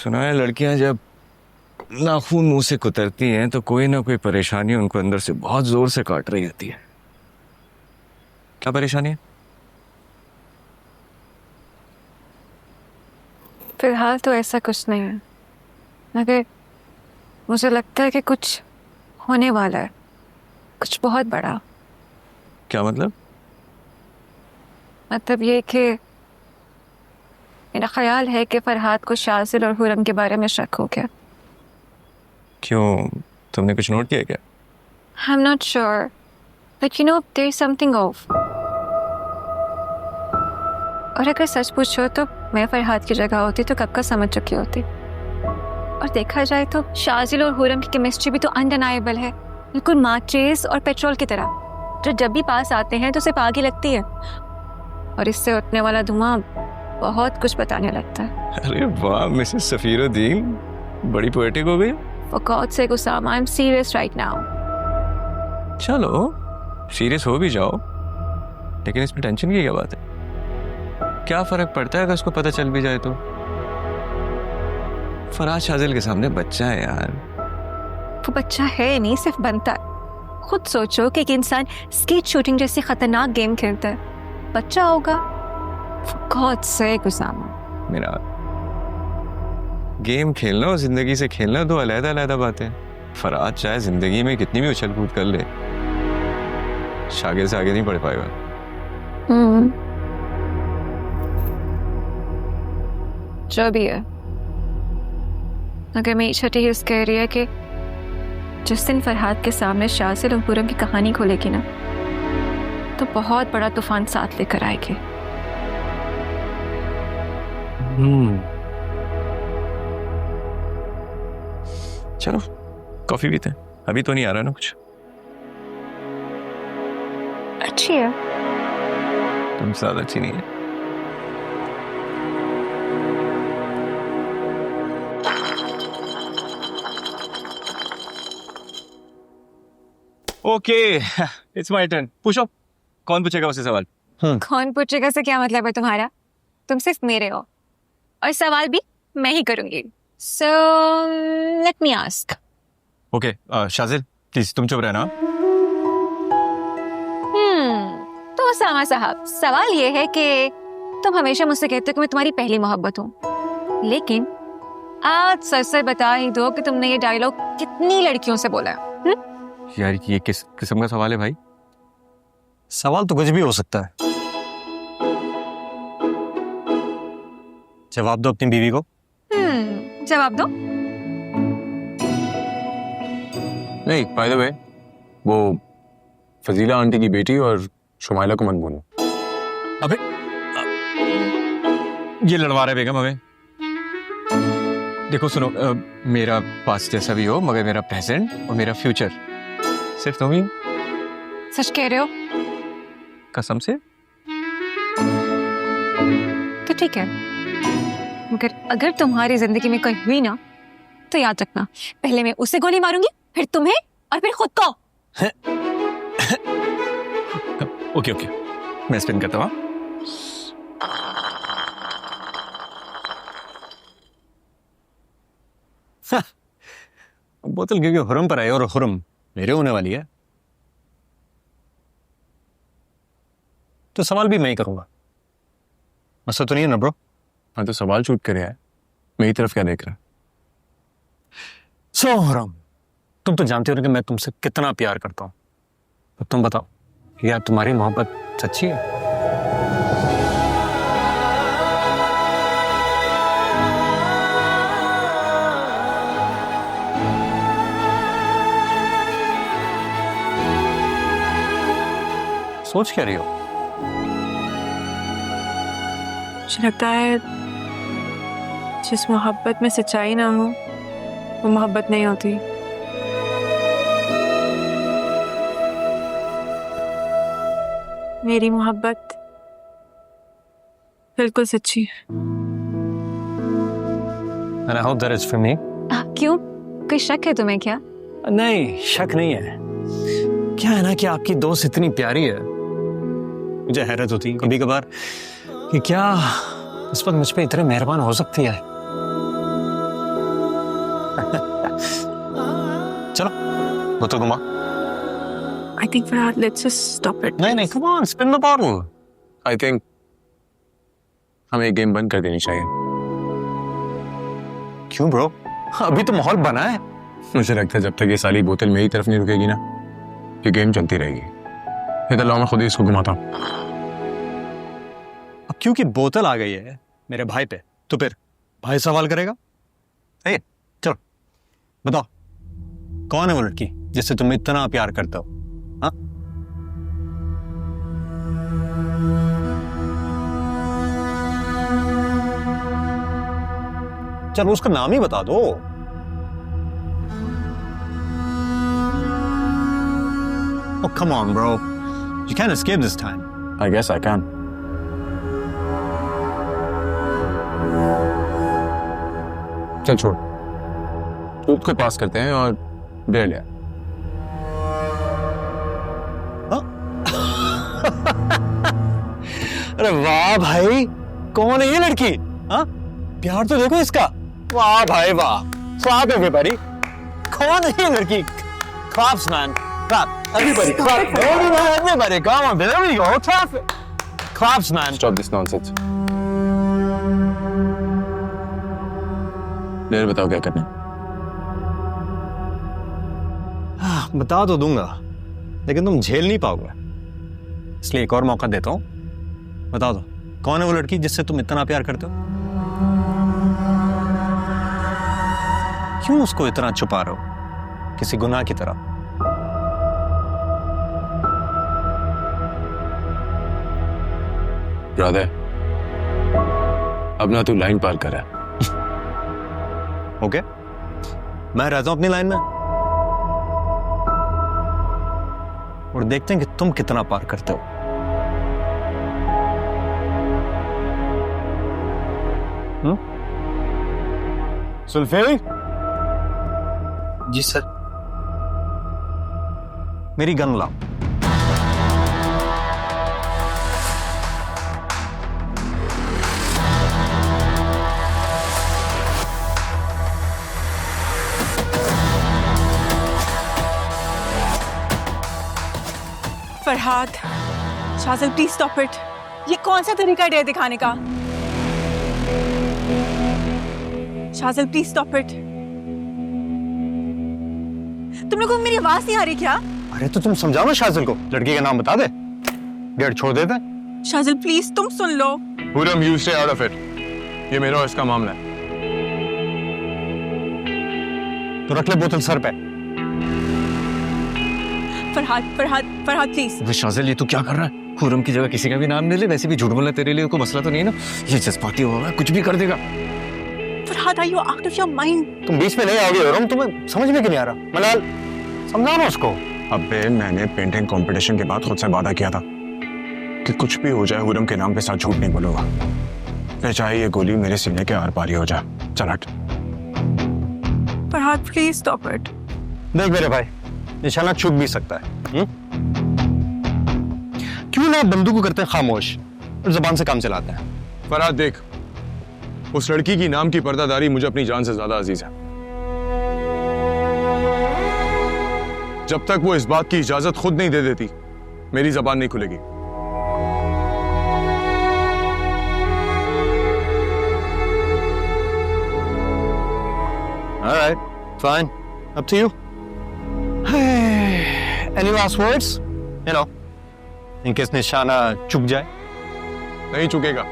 सुना है लड़कियां जब नाखून मुंह से कुतरती हैं तो कोई ना कोई परेशानी उनको अंदर से बहुत जोर से काट रही होती है। क्या परेशानी है? फिलहाल तो ऐसा कुछ नहीं है, मगर मुझे लगता है कि कुछ होने वाला है, कुछ बहुत बड़ा। क्या मतलब? मतलब ये कि मेरा ख्याल है कि फरहाद को शाजिल और हुरम के बारे में शक हो गया। क्यों, तुमने कुछ नोट किया क्या? I'm not sure, but you know there's something off. और अगर सच पूछो तो मैं फरहाद की जगह होती तो कब का समझ चुकी होती। और देखा जाए तो शाजिल और हुरम की केमिस्ट्री भी तो अनडिनाइबल है, बिल्कुल माचिस और पेट्रोल की तरह, जो जब भी पास आते हैं तो सिर्फ आग ही लगती है और इससे उठने वाला धुआं बहुत कुछ बताने लगता है। अरे वाह मिसेस सफीरुद्दीन, बड़ी पोएटिक हो गई। For God's sake, Usama, I'm serious right now. चलो सीरियस हो भी जाओ, लेकिन इसमें टेंशन की क्या बात है? क्या फर्क पड़ता है अगर उसको पता चल भी जाए तो? फराज शाजिल के सामने बच्चा है यार। वो बच्चा है नहीं, सिर्फ बनता है। खुद सोचो कि एक इंसान स्केट शूटिंग जैसी खतरनाक गेम खेलता है, बच्चा होगा। For God's sake, Usama. मेरा गेम खेलना और जिंदगी से खेलना दो अलग अलग बातें। फराज चाहे जिंदगी में कितनी भी उछल कूद कर ले, शागिल से आगे नहीं बढ़ पाएगा। जो भी है, अगर मेरी छठी हिस्स कह रही है कि जिस दिन फरहाद के सामने शाजिल और हुरम की कहानी खोलेगी ना, तो बहुत बड़ा तूफान साथ लेकर आएगी। चलो कॉफी पीते हैं, अभी तो नहीं आ रहा ना कुछ। अच्छी है। तुम ज्यादा अच्छी नहीं है। Okay, it's my turn. पूछो, कौन पूछेगा उससे सवाल? कौन पूछेगा से क्या मतलब है तुम्हारा? तुम सिर्फ मेरे हो और सवाल भी मैं ही करूंगी। So let me ask. Okay, Shajil please तुम चुप रहना। तो उसामा साहब, सवाल ये है कि तुम हमेशा मुझसे कहते हो कि मैं तुम्हारी पहली मोहब्बत हूँ, लेकिन आज सच सच बता ही दो कि तुमने ये डायलॉग कितनी लड़कियों से बोला है? यार ये किस किस्म का सवाल है भाई? सवाल तो कुछ भी हो सकता है। जवाब दो अपनी बीवी को। जवाब दो। नहीं, बाय द वे, वो फजीला आंटी की बेटी और शुमाइला को मत बोलो। अबे ये लड़वा रहे बेगम हमें। देखो सुनो, मेरा पास्ट जैसा भी हो मगर मेरा प्रेजेंट और मेरा फ्यूचर सिर्फ तुम ही। सच कह रहे हो? कसम से। तो ठीक है, मगर अगर तुम्हारी जिंदगी में कोई हुई ना, तो याद रखना, पहले मैं उसे गोली मारूंगी, फिर तुम्हें और फिर खुद को। ओके ओके, मैं स्पिन करता हूँ। बोतल क्योंकि हुरम पर आई और हुरम मेरे होने वाली है, तो सवाल भी मैं ही करूंगा। मसला तो नहीं है ना ब्रो? हाँ तो सवाल शूट करे है, मेरी तरफ क्या देख रहा है? सो हुरम, तुम तो जानते हो ना कि मैं तुमसे कितना प्यार करता हूं, तो तुम बताओ यार, तुम्हारी मोहब्बत सच्ची है? सोच क्या रही हो? मुझे लगता है जिस मोहब्बत में सच्चाई ना हो वो मोहब्बत नहीं होती। मेरी मोहब्बत बिल्कुल सच्ची है। And I hope that is for me. क्यों, कोई शक है तुम्हें क्या? नहीं, शक नहीं है। क्या है ना कि आपकी दोस्त इतनी प्यारी है, मुझे हैरत होती है कभी कभार कि क्या इस वक्त मुझ पे इतने मेहरबान हो सकती है। चलो वो तो घुमा। I think Farhad, let's just stop it. नहीं नहीं, come on, spin the bottle. I think हमें गेम बंद कर देनी चाहिए। क्यों ब्रो, अभी तो माहौल बना है। मुझे लगता है जब तक ये साली बोतल मेरी तरफ नहीं रुकेगी ना, ये गेम चलती रहेगी। इधर लाओ, मैं खुद ही इसको घुमाता हूँ। अब क्योंकि बोतल आ गई है मेरे भाई पे, तो फिर भाई सवाल करेगा। है चलो बताओ, कौन है वो लड़की जिससे तुम इतना प्यार करते हो? हाँ, चलो उसका नाम ही बता दो। Oh, come on, bro. You can't escape this time. I guess I can. चल छोड़, दूध को पास करते हैं और डेढ़ लिया। अरे वाह भाई, कौन है ये लड़की? हाँ, प्यार तो देखो इसका। वाह भाई वाह, क्लैप एवरीबॉडी। कौन है ये लड़की? Claps man, clap everybody, clap everybody, come on, there we go, clap, claps man. Stop this nonsense. डेढ़ बताओ क्या करना है। बता तो दूंगा, लेकिन तुम झेल नहीं पाओगे, इसलिए एक और मौका देता हूं। बता दो, कौन है वो लड़की जिससे तुम इतना प्यार करते हो? क्यों उसको इतना छुपा रहे हो, किसी गुनाह की तरह? ब्रदर, अब ना तू लाइन पार कर रहा है। ओके, मैं रहता हूं अपनी लाइन में और देखते हैं कि तुम कितना पार करते हो। सुल्फेरी? जी सर। मेरी गन लाओ। Farhad, Shazil please stop it. ये कौन सा तरीका है डर दिखाने का? Shazil please stop it. तुम लोगों को मेरी आवाज नहीं आ रही क्या? अरे तो तुम समझाओ ना शाज़िल को, लड़की का नाम बता दे, डेढ़ छोड़ देते। शाज़िल प्लीज तुम सुन लो। Hurram, you stay out of it. ये मेरा और इसका मामला है। तो रख ले बोतल सर पे। फरहाद फरहाद फरहाद प्लीज। अबे शाज़िल, ये तू क्या कर रहा है? खुरम की जगह किसी का भी नाम ले ले, वैसे भी झूठ बोलना तेरे लिए कोई मसला तो नहीं है ना। ये जज्बाती होगा, कुछ भी कर देगा। Farhad, are you out of your mind? तुम बीच में नहीं आओगे हुरम, तुम्हें समझ में क्यों नहीं आ रहा? मलाल, समझाओ ना उसको। अबे मैंने पेंटिंग कंपटीशन के बाद खुद से वादा किया था कि कुछ भी हो जाए हुरम के नाम पे साथ झूठ नहीं बोलूंगा, फिर चाहे ये गोली मेरे सीने के आर पार ही हो जाए। चल हट। Farhad please stop it. देख मेरे भाई, निशाना चूक भी सकता है। क्यों ना बंदूक को करते हैं खामोश और जबान से काम चलाते हैं। फरहाद देख, उस लड़की की नाम की पर्दादारी मुझे अपनी जान से ज्यादा अजीज है। जब तक वो इस बात की इजाजत खुद नहीं दे देती, मेरी जबान नहीं खुलेगी। All right, fine, up to you. Any last words? You know, in case निशाना चुक जाए। नहीं चुकेगा।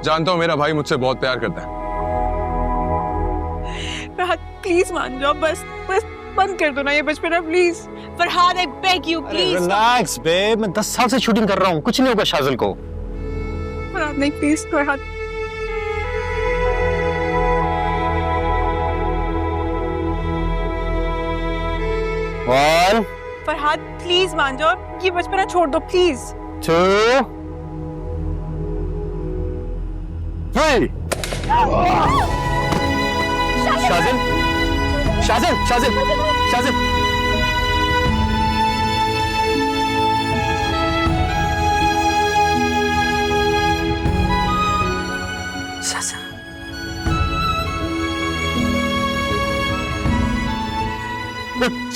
जानता हूं मेरा भाई मुझसे बहुत प्यार करता है। फरहाद प्लीज मान जाओ, बस बस बंद कर दो ना ये बचपना please. Farhad, I beg you please. Relax babe, मैं 10 साल से शूटिंग कर रहा हूँ, कुछ नहीं होगा शाज़िल को। फरहाद नहीं, please Farhad. One, Farhad please मान जाओ, ये बचपना छोड़ दो प्लीज। 2, 3। शाज़िल, शाज़िल, शाज़िल, शाज़िल।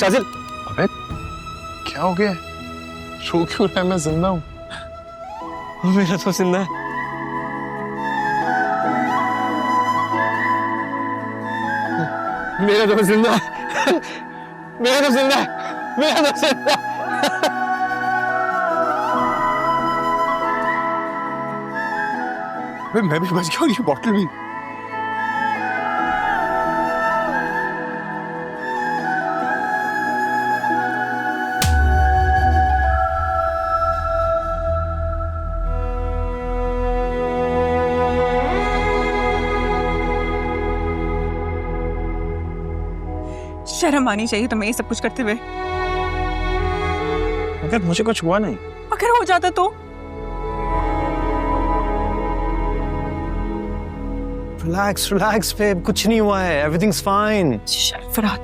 शाजिल अबे क्या हो गया? रो क्यों रहा है? मैं जिंदा हूँ। मेरा तो जिंदा है। मेरा तो जिंदा है। मेरा तो जिंदा है। मेरा तो जिंदा है। अबे मैं भी बच गया और ये बॉटल भी। शर्म आनी चाहिए तुम्हें ये सब कुछ करते हुए। मगर मुझे कुछ हुआ नहीं। अगर हो जाता तो? रिलैक्स रिलैक्स बेब, कुछ नहीं हुआ है। Everything's fine. Farhad,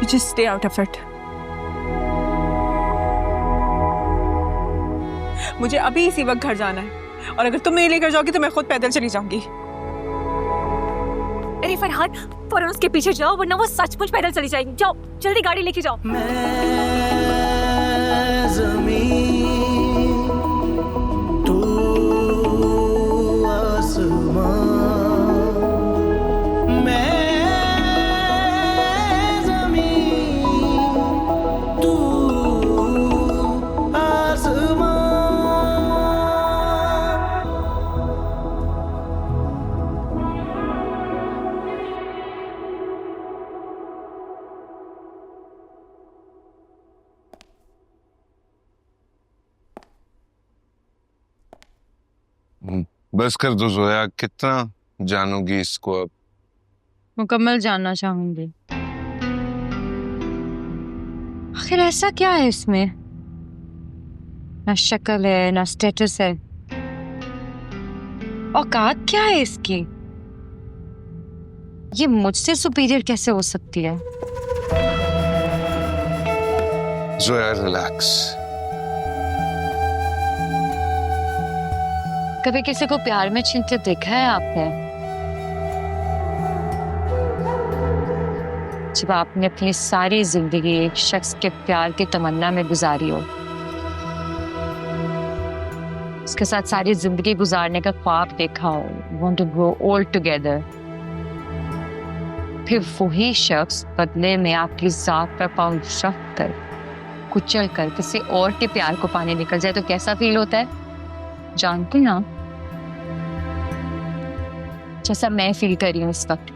you just stay out of it. मुझे अभी इसी वक्त घर जाना है और अगर तुम नहीं लेकर जाओगी तो मैं खुद पैदल चली जाऊंगी। अरे फरहाद, फौरन उसके पीछे जाओ वरना वो सचमुच पैदल चली जाएगी। जाओ जल्दी गाड़ी लेके जाओ। बस कर दो जोया, कितना जानोगी इसको अब? मुकम्मल जानना चाहूंगी। आखिर ऐसा क्या है इसमें? ना शक्ल है ना स्टेटस है, औकात क्या है इसकी? ये मुझसे सुपीरियर कैसे हो सकती है? जोया रिलैक्स। कभी किसी को प्यार में छीनते देखा है आपने? जब आपने अपनी सारी जिंदगी एक शख्स के प्यार की तमन्ना में गुजारी हो, उसके साथ सारी जिंदगी गुजारने का ख्वाब देखा हो, want to grow old together, फिर वही शख्स बदले में आपकी जात पर पांव रख कर कुचल कर किसी और के प्यार को पाने निकल जाए तो कैसा फील होता है? जानती ना, जैसा मैं फील कर रही हूँ इस वक्त।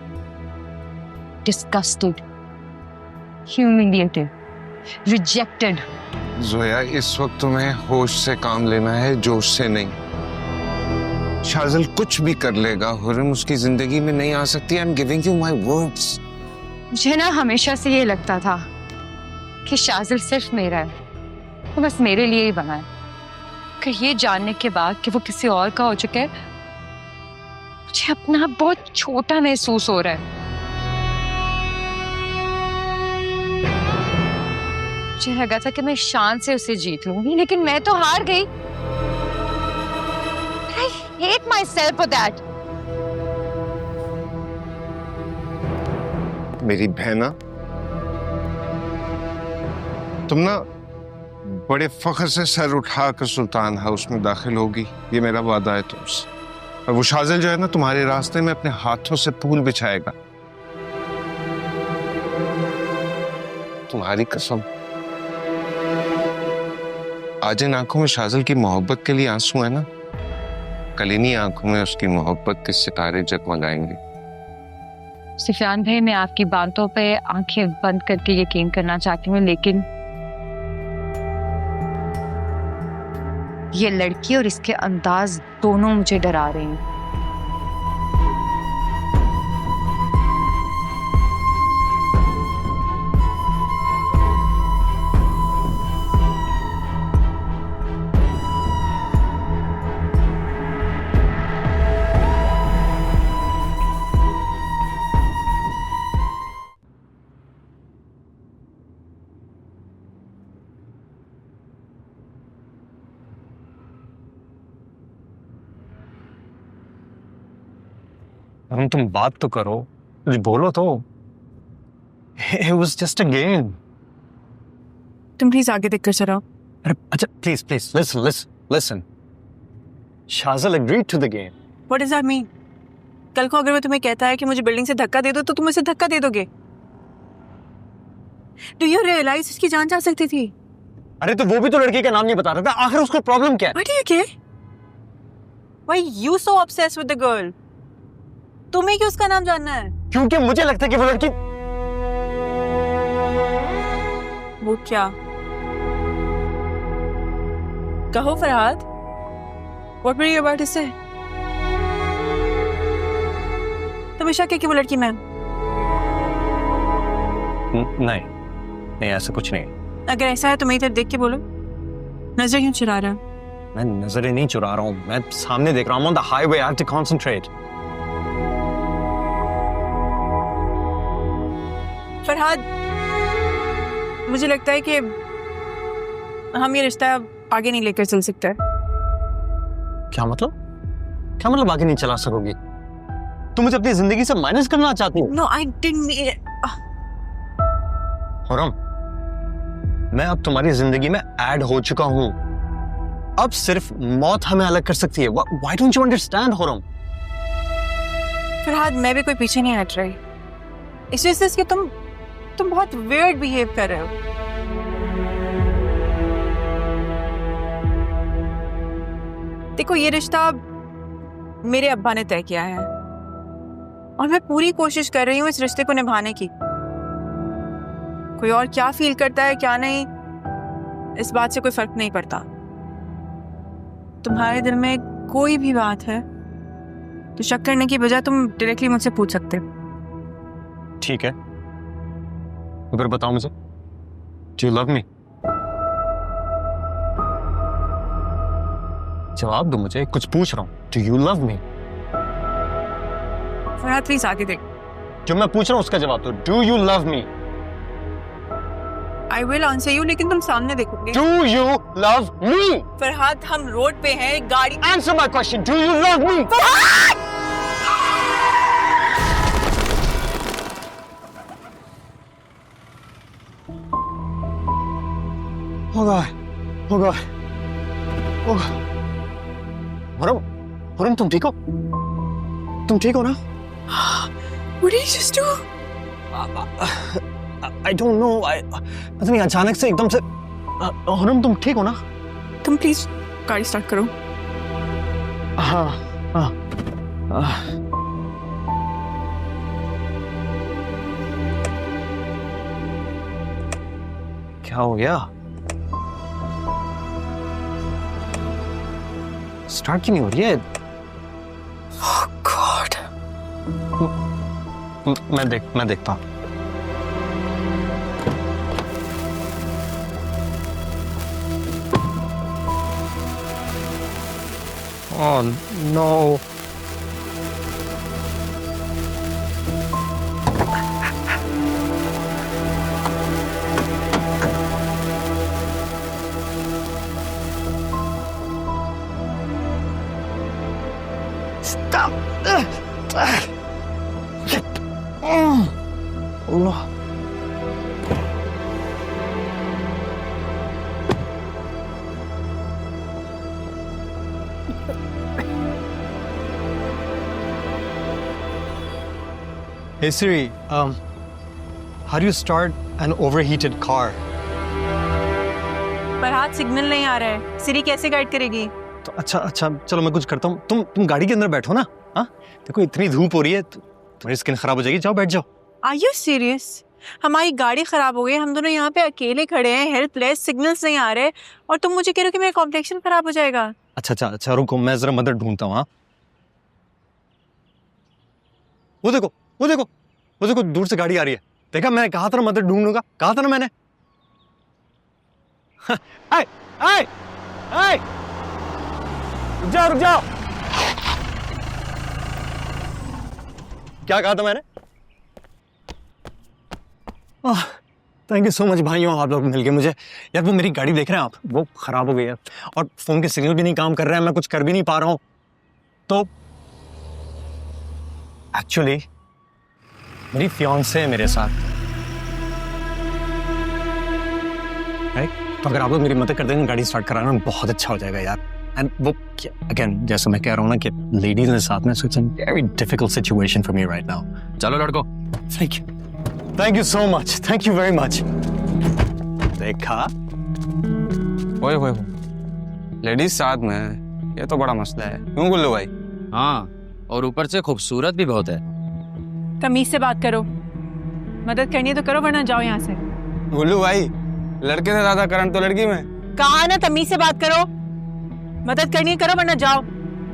Disgusted, humiliated, rejected. जोया इस वक्त तुम्हें होश से काम लेना है, जोश से नहीं। शाजिल कुछ भी कर लेगा, हुर्रम उसकी जिंदगी में नहीं आ सकती। I am giving you my words. मुझे ना हमेशा से ये लगता था कि शाजिल सिर्फ मेरा है, वो बस मेरे लिए ही बना है। कि ये जानने के बाद कि वो किसी और का हो चुका है, मुझे अपना बहुत छोटा महसूस हो रहा है। मुझे लगा था कि मैं शान से उसे जीत लूंगी, लेकिन मैं तो हार गई। I hate myself for that. मेरी बहना, तुम ना बड़े फख्र से सर उठाकर सुल्तान हाउस में दाखिल होगी, ये मेरा वादा है तुमसे। और वो शाजिल जो है ना, तुम्हारे रास्ते में अपने हाथों से फूल बिछाएगा, तुम्हारी कसम। आज इन आंखों में शाजिल की मोहब्बत के लिए आंसू है ना, कल इन्हीं आंखों में उसकी मोहब्बत के सितारे जगमगाएंगे। सुफियान भाई, मैं आपकी बातों पे आंखें बंद करके यकीन करना चाहती हूँ, लेकिन ये लड़की और इसके अंदाज दोनों मुझे डरा रही हैं। तुम बात तो करो, बोलो तो। It was just a game. तुम प्लीज आगे देख कर चलाओ। अरे अच्छा please please listen Shazil agreed to the game. What does that mean? कल को अगर वो तुम्हें कहता है कि मुझे बिल्डिंग से धक्का दे दो तो तुम उसे धक्का दे दोगे? Do you realize उसकी जान जा सकती थी? अरे तो वो भी तो लड़की का नाम नहीं बता रहा था, आखिर उसको प्रॉब्लम क्या है? Why do you care? Why you so obsessed with the girl? तुम्हें क्यों उसका नाम जानना है? क्योंकि मुझे लगता है कि वो लड़की वो क्या? कहो Farhad. What were you about to say? तुम्हें शक है कि वो लड़की मैं? नहीं ऐसा कुछ नहीं। अगर ऐसा है तो मेरी तरफ देख के बोलो। नजर क्यों चुरा रहा है? मैं नजरें नहीं चुरा रहा हूँ, मैं सामने देख रहा हूँ। I'm on the highway, I have to concentrate. Farhad, मुझे लगता है कि हम ये रिश्ता आगे नहीं लेकर चल सकते। क्या मतलब आगे नहीं चला सकोगी? तुम मुझे अपनी जिंदगी से माइनस करना चाहती हो? No, I didn't. हुरम, मैं अब तुम्हारी जिंदगी में ऐड हो चुका हूँ। अब सिर्फ मौत हमें अलग कर सकती है। Why don't you understand, हुरम? Farhad, मैं भी कोई पीछे नहीं हट रही। इस वजह से कि तुम बहुत weird बिहेव कर रहे हो। देखो, ये रिश्ता मेरे अब्बा ने तय किया है और मैं पूरी कोशिश कर रही हूँ इस रिश्ते को निभाने की। कोई और क्या फील करता है क्या नहीं, इस बात से कोई फर्क नहीं पड़ता। तुम्हारे दिल में कोई भी बात है तो शक करने की बजाय तुम डायरेक्टली मुझसे पूछ सकते हो। ठीक है, तो फिर बताओ मुझे, Do you love me? जवाब दो मुझे, कुछ पूछ रहा हूँ। Do you love me? Farhad please आगे देख। जो मैं पूछ रहा हूँ उसका जवाब दो। Do you love me? I will answer you, लेकिन तुम सामने देखोगे। Do you love me? Farhad, हम रोड पे हैं, गाड़ी। Answer my question. Do you love me? Oh God. हुरम, तुम ठीक हो? तुम ठीक हो ना? What did you just do? I don't know. पता नहीं, अचानक से एकदम से। हुरम, तुम ठीक हो ना? तुम प्लीज गाड़ी स्टार्ट करो। हाँ। क्या हो गया? स्टार्ट क्यों नहीं हो रही है? Oh God. मैं देखता हूँ। Oh no. Stop. Allah. Hey Siri, how do you start an overheated car? Farhad, signal नहीं आ रहा है, सिरी कैसे गाइड करेगी? तो अच्छा चलो मैं कुछ करता हूँ। तुम गाड़ी के अंदर बैठो ना। हाँ, देखो इतनी धूप हो रही है, तुम्हारी स्किन खराब हो जाएगी। जाओ बैठ जाओ। Are you serious? हमारी गाड़ी खराब हो गई, हम दोनों यहाँ पे अकेले खड़े हैं, हेल्पलेस, सिग्नल्स नहीं आ रहे और तुम मुझे कह रहे हो कि मेरा कॉम्प्लेक्शन खराब हो जाएगा। अच्छा रुको, मैं जरा मदद ढूंढता हूँ। हाँ, वो देखो दूर से गाड़ी आ रही है। देखा, मैंने कहा था ना मदद ढूंढूंगा, कहा था ना मैंने। आए रुक जाओ। क्या कहा था मैंने? थैंक यू सो मच भाइयों, आप लोग मिल गए मुझे। यार वो मेरी गाड़ी देख रहे हैं आप, वो खराब हो गई है और फोन के सिग्नल भी नहीं काम कर रहे हैं, मैं कुछ कर भी नहीं पा रहा हूँ। तो एक्चुअली मेरी फियांसे है मेरे साथ, तो अगर आप लोग मेरी मदद कर देंगे गाड़ी स्टार्ट कराना बहुत अच्छा हो जाएगा यार। एंड वो अगेन जैसे मैं कह रहा हूँ ना कि लेडीज ने साथ में, so it's a very difficult situation for me right now. चलो लड़को। Thank you so much, thank you very much. देखा ओए होए लेडीज साथ में है, ये तो बड़ा मसला है, क्यों गुल्लू भाई? हाँ, और ऊपर से खूबसूरत भी बहुत है। तमीज से बात करो, मदद करनी है तो करो वरना जाओ यहाँ से। गुल्लू भाई, लड़के से ज्यादा करंट तो लड़की में। कहा ना तमीज से बात करो, मदद करनी है करो वरना जाओ,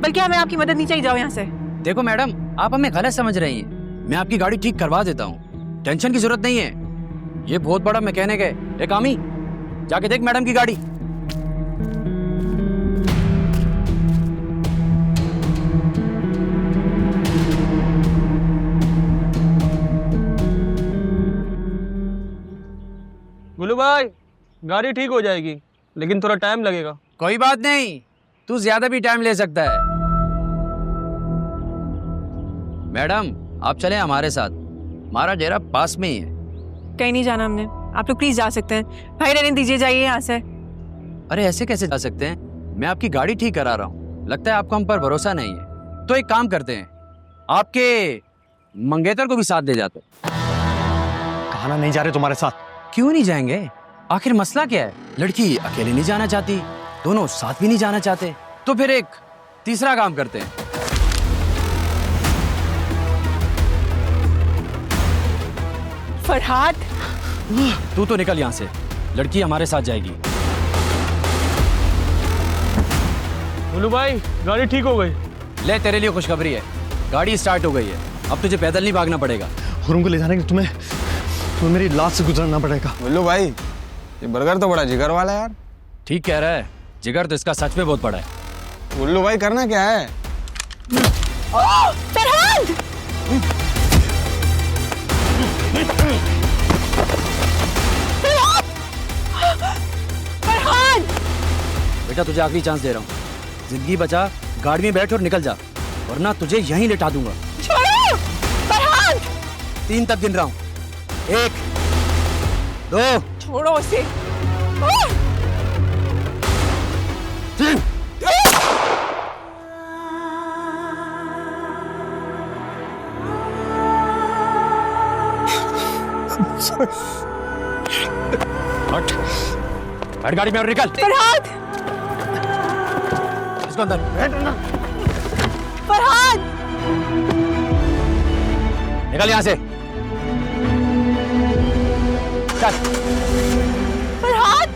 बल्कि हमें आपकी मदद नहीं चाहिए, जाओ यहाँ से। देखो मैडम, आप हमें गलत समझ रही हैं। मैं आपकी गाड़ी ठीक करवा देता हूँ, टेंशन की जरूरत नहीं है। ये बहुत बड़ा मैकेनिक है। एक आमी, जाके देख मैडम की गाड़ी। गुल्लू भाई, गाड़ी ठीक हो जाएगी लेकिन थोड़ा टाइम लगेगा। कोई बात नहीं, तू ज्यादा भी टाइम ले सकता है। मैडम आप चले हमारे साथ, हमारा डेरा पास में ही है। कहीं नहीं जाना हमने, आप लोग प्लीज जा सकते हैं। भाई रहने दीजिए, जाइए यहाँ से। अरे ऐसे कैसे जा सकते हैं? मैं आपकी गाड़ी ठीक करा रहा हूँ, लगता है आपको हम पर भरोसा नहीं है। तो एक काम करते हैं, आपके मंगेतर को भी साथ ले जाते। कहा ना नहीं जा रहे तुम्हारे साथ। क्यों नहीं जाएंगे? आखिर मसला क्या है? लड़की अकेले नहीं जाना चाहती, दोनों साथ भी नहीं जाना चाहते, तो फिर एक तीसरा काम करते हैं। फरहाद, तू तो निकल यहाँ से, लड़की हमारे साथ जाएगी। गुल्लू भाई, गाड़ी ठीक हो गई। ले, तेरे लिए खुशखबरी है, गाड़ी स्टार्ट हो गई है। अब तुझे पैदल नहीं भागना पड़ेगा। हुरम को ले जाने के तुम्हें मेरी लाश से गुजरना पड़ेगा। गुल्लू भाई, ये बर्गर तो बड़ा जिगर वाला है यार। ठीक कह रहा है, जिगर तो इसका सच में बहुत बड़ा है। गुल्लू भाई करना क्या है? फरहाद! फरहाद! बेटा तुझे आखिरी चांस दे रहा हूँ, जिंदगी बचा, गाड़ी में बैठ और निकल जा, वरना तुझे यहीं लिटा दूंगा। छोड़ो! फरहाद! 3 तक गिन रहा हूँ। 1 2 छोड़ो उसे। हट, बैठ गाड़ी में और निकल। फरहाद! इसको अंदर बैठना। फरहाद! निकल यहाँ से। चल। फरहाद!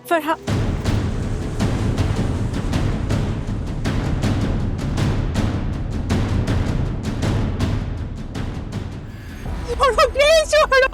फरहाद! छोड़ो प्लीज, छोड़ो।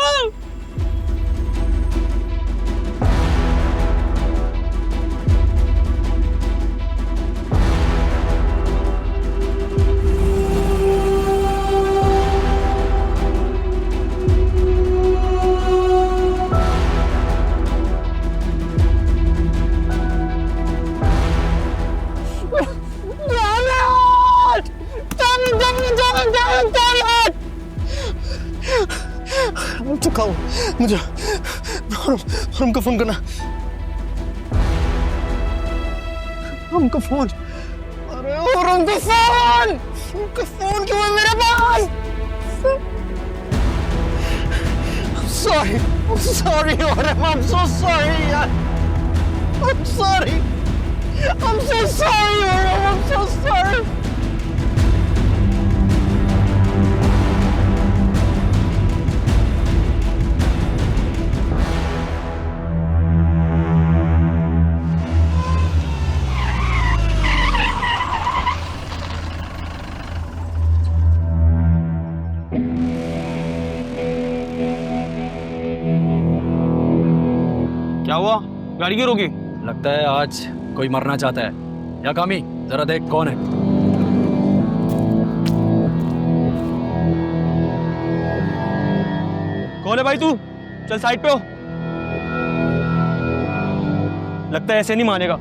चुका हूँ, मुझे हुरम को फोन करना। हुरम को फोन, अरे हुरम को फोन, उनका फोन क्यों है मेरे पास? I'm sorry हुरम, I'm so sorry यार, I'm sorry हुरम, I'm so sorry। क्या हुआ? गाड़ी क्यों रोकी? लगता है आज कोई मरना चाहता है। या कामी, जरा देख कौन है। कौन है भाई तू? चल साइड पे हो। लगता है ऐसे नहीं मानेगा।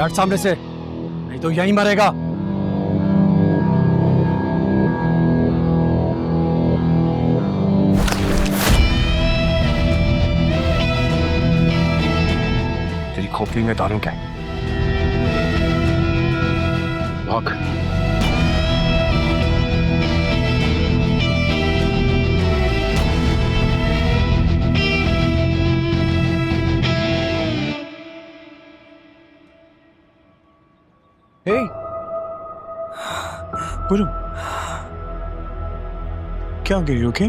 हट सामने से, नहीं तो यहीं मरेगा। तेरी खोपड़ी में दारू क्या है? भाग। बोलो क्या हो गया? ओके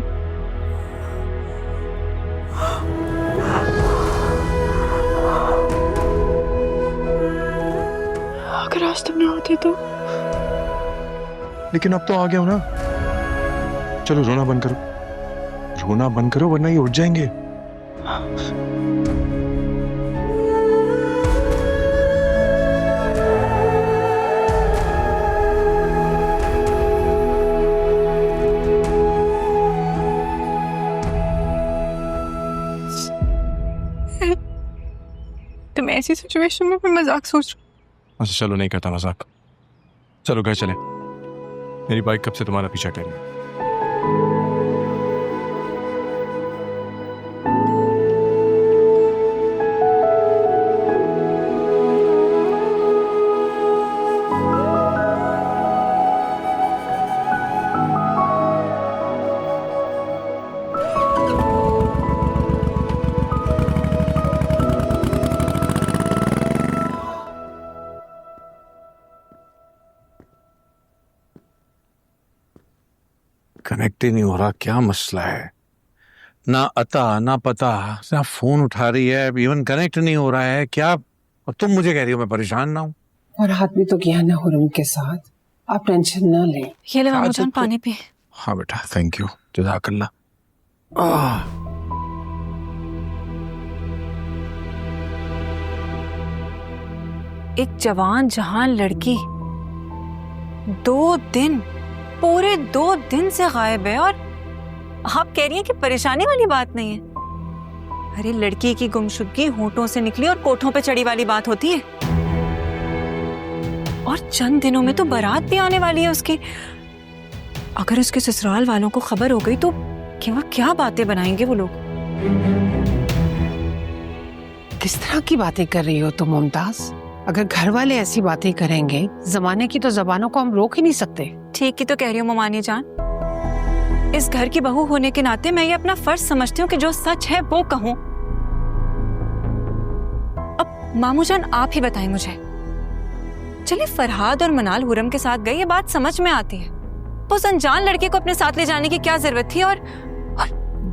अगर आज तुम ना होती तो। लेकिन अब तो आ गया हो ना। चलो रोना बंद करो, रोना बंद करो वरना ये उठ जाएंगे। तुम ऐसी सिचुएशन में मैं मजाक सोच रहा हूँ। अच्छा चलो नहीं करता मजाक, चलो घर चले। मेरी बाइक कब से तुम्हारा पीछा कर रही है। कनेक्ट ही नहीं हो रहा, क्या मसला है? ना अता ना पता, ना फोन उठा रही है, इवन कनेक्ट नहीं हो रहा है। क्या अब तुम मुझे कह रही हो मैं परेशान ना हूं? और हाथ भी तो किया ना हुरम के साथ, आप टेंशन ना लें। ये ले मामू जान पानी पी। हाँ बेटा थैंक यू, जज़ाकल्लाह। एक जवान जहान लड़की 2 दिन, पूरे 2 दिन से गायब है और आप कह रही हैं कि परेशानी वाली बात नहीं है। अरे लड़की की गुमशुदगी होठों से निकली और कोठों पे चढ़ी वाली बात होती है। और चंद दिनों में तो बारात भी आने वाली है उसकी। अगर उसके ससुराल वालों को खबर हो गई तो क्या बातें बनाएंगे वो लोग। किस तरह की बातें कर रही हो तुम मुमताज? अगर घर वाले ऐसी बातें करेंगे, जमाने की तो जबानों को हम रोक ही नहीं सकते। ठीक ही तो कह रही हूँ ममानी जान। इस घर की बहू होने के नाते मैं ये अपना फर्ज समझती हूँ कि जो सच है वो कहूँ। अब मामू जान आप ही बताएं मुझे। चलिए फरहाद और मनाल हुरम के साथ गए, ये बात समझ में आती है। वो उस अनजान लड़के को अपने साथ ले जाने की क्या जरूरत थी? और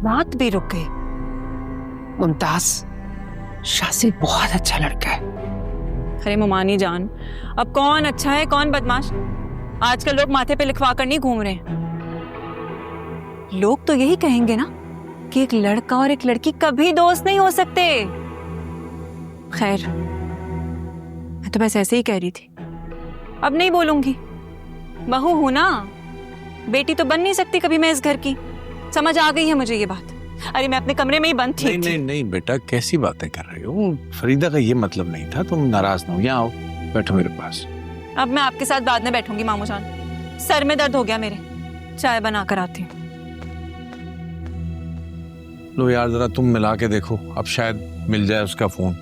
रात भी रुक गई। मुमताज, शासिल बहुत अच्छा लड़का है। अरे ममानी जान, अब कौन अच्छा है कौन बदमाश, आजकल लोग माथे पे लिखवा कर नहीं घूम रहे हैं। लोग तो यही कहेंगे ना कि एक लड़का और एक लड़की कभी दोस्त नहीं हो सकते। खैर, मैं तो बस ऐसे ही कह रही थी। अब नहीं बोलूंगी, बहू हूं ना, बेटी तो बन नहीं सकती कभी मैं इस घर की। समझ आ गई है मुझे ये बात। अरे मैं अपने कमरे में ही बंद थी। नहीं नहीं नहीं बेटा, कैसी बातें कर रही हो? फरीदा का ये मतलब नहीं था, तुम नाराज ना हो। यहाँ आओ, बैठो मेरे पास। अब मैं आपके साथ बाद में बैठूंगी मामू जान, सर में दर्द हो गया मेरे। चाय बना कर आती हूँ। लो यार, जरा तुम मिला के देखो, अब शायद मिल जाए उसका फोन।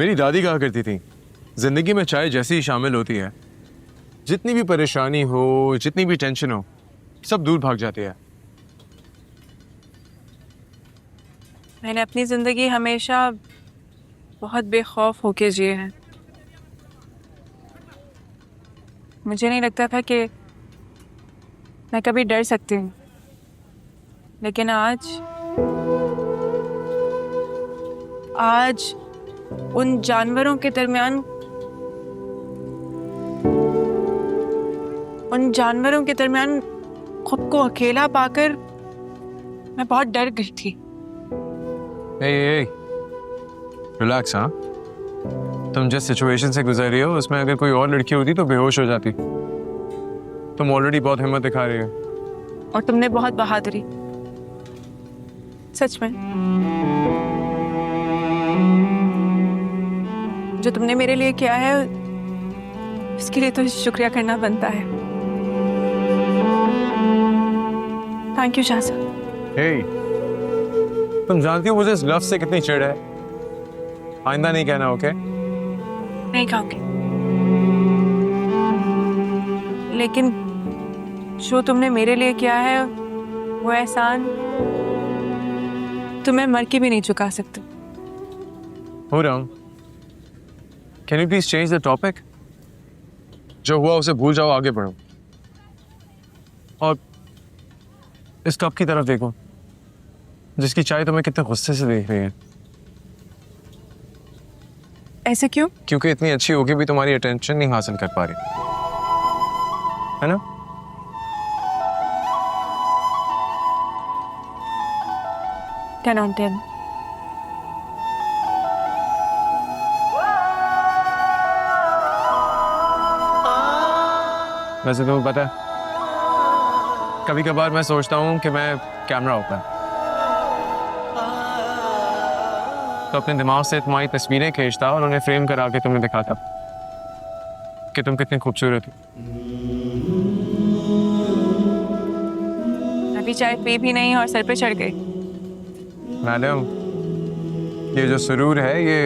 मेरी दादी कहा करती थी, जिंदगी में चाय जैसी ही शामिल होती है, जितनी भी परेशानी हो, जितनी भी टेंशन हो, सब दूर भाग जाती है। मैंने अपनी जिंदगी हमेशा बहुत बेखौफ होके जिए हैं। मुझे नहीं लगता था कि मैं कभी डर सकती हूँ, लेकिन आज उन जानवरों के दरमियान खुद को अकेला पाकर मैं बहुत डर गई थी। रिलैक्स। हाँ, तुम जिस सिचुएशन से गुजर रही हो उसमें अगर कोई और लड़की होती तो बेहोश हो जाती। तुम ऑलरेडी बहुत हिम्मत दिखा रही हो। और तुमने बहुत बहादुरी, सच में। जो तुमने मेरे लिए किया है उसके लिए तो शुक्रिया करना बनता है। थैंक यू शाह साहब। हे, तुम जानती हो मुझे इस लफ्ज से कितनी चिढ़ है। आइंदा नहीं कहना, ओके? नहीं कहूंगी, लेकिन जो तुमने मेरे लिए किया है वो एहसान तुम्हें मर के भी नहीं चुका सकते। हो रहा हूं। Can you please change the topic? जो हुआ उसे भूल जाओ, आगे बढ़ो। और इस कप की तरफ देखो जिसकी चाय तुम्हें कितने गुस्से से देख रही है। ऐसे क्यों? क्योंकि इतनी अच्छी होगी भी तुम्हारी अटेंशन नहीं हासिल कर पा रही, है ना? Ten on 10. वैसे तुम्हें पता है, कभी कभार मैं सोचता हूँ कि मैं कैमरा होता तो अपने दिमाग से तुम्हारी तस्वीरें खींचता और उन्हें फ्रेम करा के तुम्हें दिखाता कि तुम कितनी खूबसूरत हो। अभी चाय पी भी नहीं और सर पे चढ़ गई। मैडम, ये जो सुरूर है ये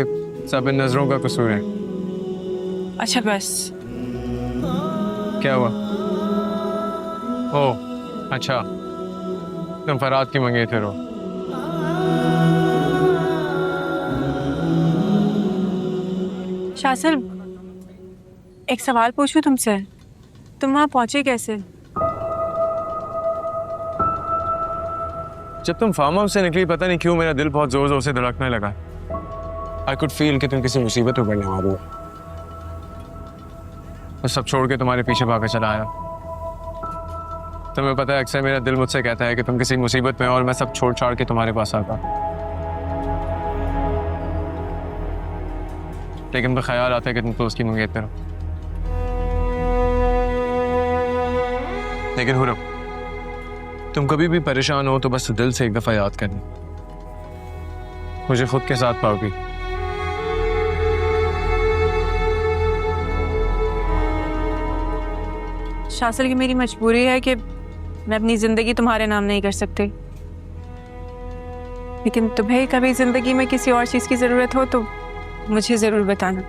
सब इन नजरों का कसूर है। अच्छा बस। क्या हुआ? ओह अच्छा, तुम फराद की मंगेतर हो। शासल, एक सवाल पूछूं तुमसे? तुम वहां पहुंचे कैसे? जब तुम फार्म हाउस से निकली, पता नहीं क्यों मेरा दिल बहुत जोर जोर से धड़कने लगा। आई कुड फील कि तुम किसी मुसीबत में पड़ने वाली हो। मैं सब छोड़ के तुम्हारे पीछे भागा चला आया। तुम्हें पता है, अक्सर मेरा दिल मुझसे कहता है कि तुम किसी मुसीबत में हो और मैं सब छोड़ छाड़ के तुम्हारे पास आता। लेकिन तो ख्याल आता है कि तुम तो उसकी मंगेतर हो। लेकिन हुरम, तुम कभी भी परेशान हो तो बस दिल से एक दफा याद करना, मुझे खुद के साथ पाओगी। शासल, की मेरी मजबूरी है कि मैं अपनी जिंदगी तुम्हारे नाम नहीं कर सकती, लेकिन तुम्हें कभी जिंदगी में किसी और चीज की जरूरत हो तो मुझे जरूर बताना।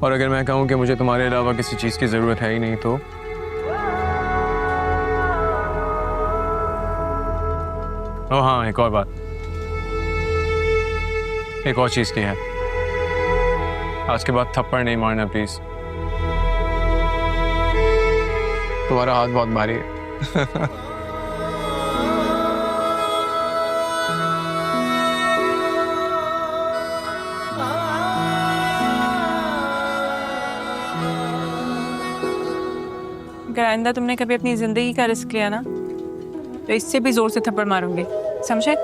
और अगर मैं कहूं कि मुझे तुम्हारे अलावा किसी चीज की जरूरत है ही नहीं ओ हाँ, एक और बात, एक और चीज की है, आज के बाद थप्पड़ नहीं मारना प्लीज। तुम्हारा हाथ बहुत भारी है। अगर आइंदा तुमने कभी अपनी जिंदगी का रिस्क लिया ना तो इससे भी जोर से थप्पड़ मारूंगी, समझे?